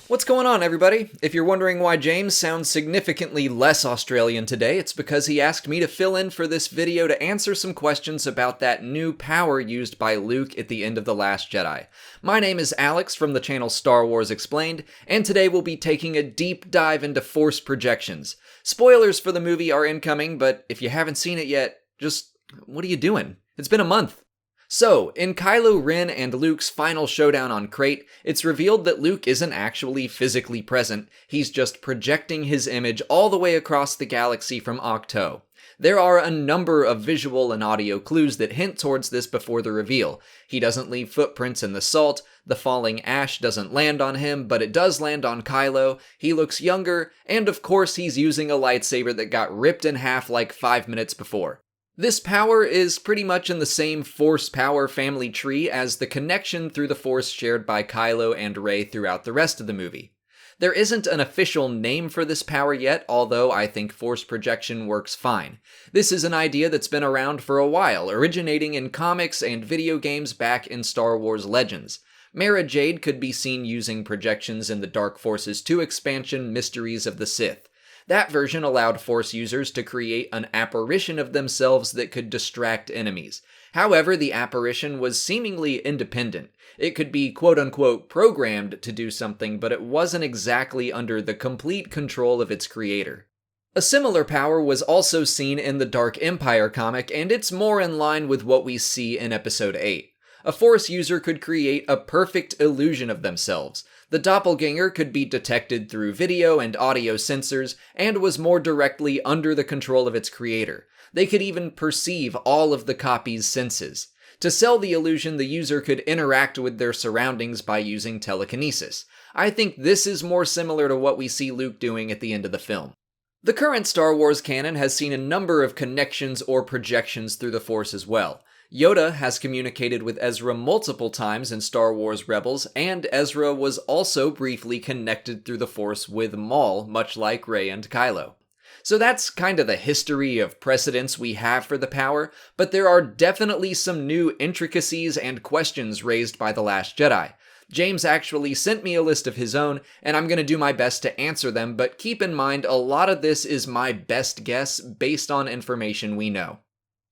What's going on, everybody? If you're wondering why James sounds significantly less Australian today, it's because he asked me to fill in for this video to answer some questions about that new power used by Luke at the end of The Last Jedi. My name is Alex from the channel Star Wars Explained, and today we'll be taking a deep dive into Force projections. Spoilers for the movie are incoming, but if you haven't seen it yet, what are you doing? It's been a month. So, in Kylo Ren and Luke's final showdown on Crate, it's revealed that Luke isn't actually physically present, he's just projecting his image all the way across the galaxy from Ahch-To. There are a number of visual and audio clues that hint towards this before the reveal. He doesn't leave footprints in the salt, the falling ash doesn't land on him, but it does land on Kylo, he looks younger, and of course he's using a lightsaber that got ripped in half like 5 minutes before. This power is pretty much in the same Force power family tree as the connection through the Force shared by Kylo and Rey throughout the rest of the movie. There isn't an official name for this power yet, although I think Force projection works fine. This is an idea that's been around for a while, originating in comics and video games back in Star Wars Legends. Mara Jade could be seen using projections in the Dark Forces 2 expansion Mysteries of the Sith. That version allowed Force users to create an apparition of themselves that could distract enemies. However, the apparition was seemingly independent. It could be quote-unquote programmed to do something, but it wasn't exactly under the complete control of its creator. A similar power was also seen in the Dark Empire comic, and it's more in line with what we see in Episode 8. A Force user could create a perfect illusion of themselves. The doppelganger could be detected through video and audio sensors, and was more directly under the control of its creator. They could even perceive all of the copy's senses. To sell the illusion, the user could interact with their surroundings by using telekinesis. I think this is more similar to what we see Luke doing at the end of the film. The current Star Wars canon has seen a number of connections or projections through the Force as well. Yoda has communicated with Ezra multiple times in Star Wars Rebels, and Ezra was also briefly connected through the Force with Maul, much like Rey and Kylo. So that's kind of the history of precedents we have for the power, but there are definitely some new intricacies and questions raised by The Last Jedi. James actually sent me a list of his own, and I'm going to do my best to answer them, but keep in mind a lot of this is my best guess based on information we know.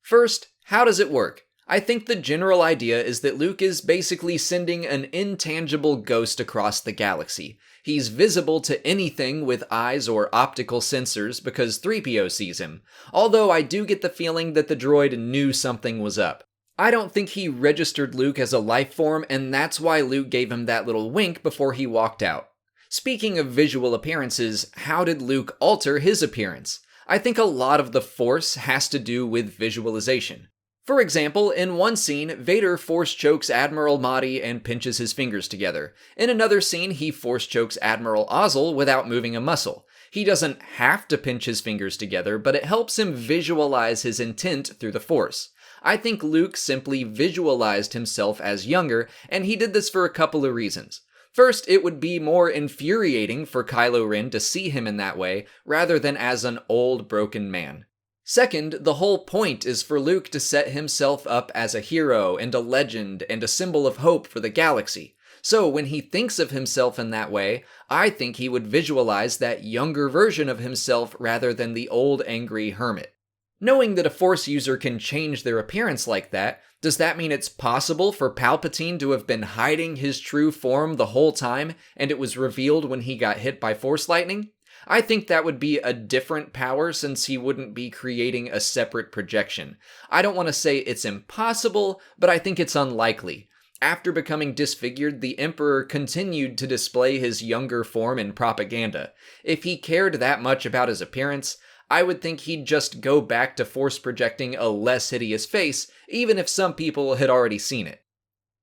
First, how does it work? I think the general idea is that Luke is basically sending an intangible ghost across the galaxy. He's visible to anything with eyes or optical sensors because 3PO sees him, although I do get the feeling that the droid knew something was up. I don't think he registered Luke as a life form, and that's why Luke gave him that little wink before he walked out. Speaking of visual appearances, how did Luke alter his appearance? I think a lot of the Force has to do with visualization. For example, in one scene, Vader force chokes Admiral Mahdi and pinches his fingers together. In another scene, he force chokes Admiral Ozzel without moving a muscle. He doesn't have to pinch his fingers together, but it helps him visualize his intent through the Force. I think Luke simply visualized himself as younger, and he did this for a couple of reasons. First, it would be more infuriating for Kylo Ren to see him in that way, rather than as an old, broken man. Second, the whole point is for Luke to set himself up as a hero and a legend and a symbol of hope for the galaxy. So when he thinks of himself in that way, I think he would visualize that younger version of himself rather than the old angry hermit. Knowing that a Force user can change their appearance like that, does that mean it's possible for Palpatine to have been hiding his true form the whole time and it was revealed when he got hit by Force lightning? I think that would be a different power since he wouldn't be creating a separate projection. I don't want to say it's impossible, but I think it's unlikely. After becoming disfigured, the Emperor continued to display his younger form in propaganda. If he cared that much about his appearance, I would think he'd just go back to Force projecting a less hideous face, even if some people had already seen it.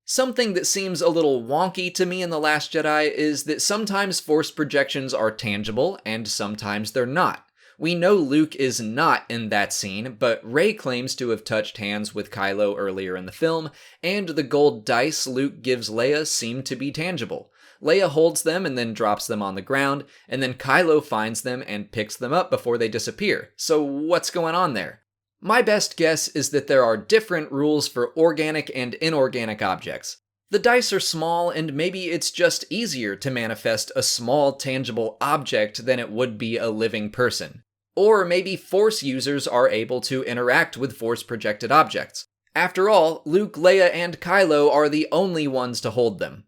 Something that seems a little wonky to me in The Last Jedi is that sometimes Force projections are tangible, and sometimes they're not. We know Luke is not in that scene, but Rey claims to have touched hands with Kylo earlier in the film, and the gold dice Luke gives Leia seem to be tangible. Leia holds them and then drops them on the ground, and then Kylo finds them and picks them up before they disappear. So what's going on there? My best guess is that there are different rules for organic and inorganic objects. The dice are small, and maybe it's just easier to manifest a small, tangible object than it would be a living person. Or maybe Force users are able to interact with Force-projected objects. After all, Luke, Leia, and Kylo are the only ones to hold them.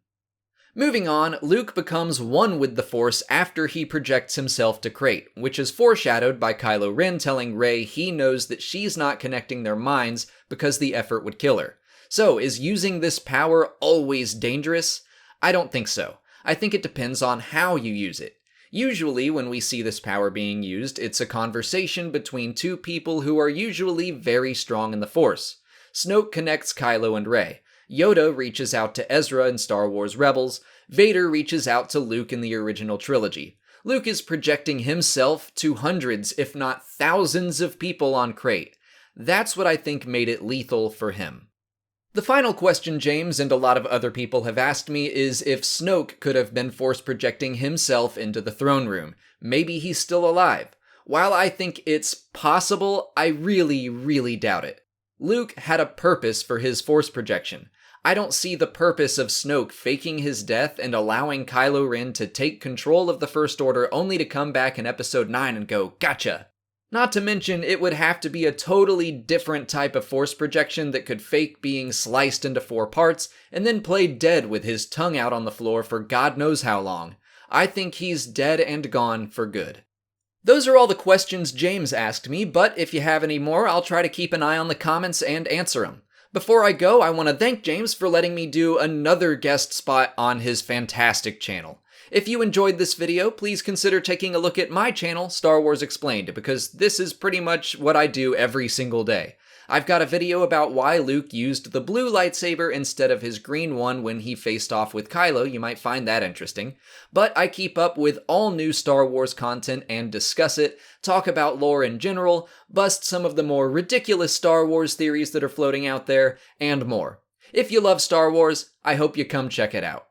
Moving on, Luke becomes one with the Force after he projects himself to Crate, which is foreshadowed by Kylo Ren telling Rey he knows that she's not connecting their minds because the effort would kill her. So, is using this power always dangerous? I don't think so. I think it depends on how you use it. Usually, when we see this power being used, it's a conversation between two people who are usually very strong in the Force. Snoke connects Kylo and Rey. Yoda reaches out to Ezra in Star Wars Rebels. Vader reaches out to Luke in the original trilogy. Luke is projecting himself to hundreds, if not thousands of people on Crate. That's what I think made it lethal for him. The final question James and a lot of other people have asked me is if Snoke could have been Force projecting himself into the throne room. Maybe he's still alive. While I think it's possible, I really doubt it. Luke had a purpose for his Force projection. I don't see the purpose of Snoke faking his death and allowing Kylo Ren to take control of the First Order only to come back in Episode 9 and go, gotcha. Not to mention, it would have to be a totally different type of Force projection that could fake being sliced into 4 parts and then play dead with his tongue out on the floor for God knows how long. I think he's dead and gone for good. Those are all the questions James asked me, but if you have any more, I'll try to keep an eye on the comments and answer them. Before I go, I want to thank James for letting me do another guest spot on his fantastic channel. If you enjoyed this video, please consider taking a look at my channel, Star Wars Explained, because this is pretty much what I do every single day. I've got a video about why Luke used the blue lightsaber instead of his green one when he faced off with Kylo. You might find that interesting. But I keep up with all new Star Wars content and discuss it, talk about lore in general, bust some of the more ridiculous Star Wars theories that are floating out there, and more. If you love Star Wars, I hope you come check it out.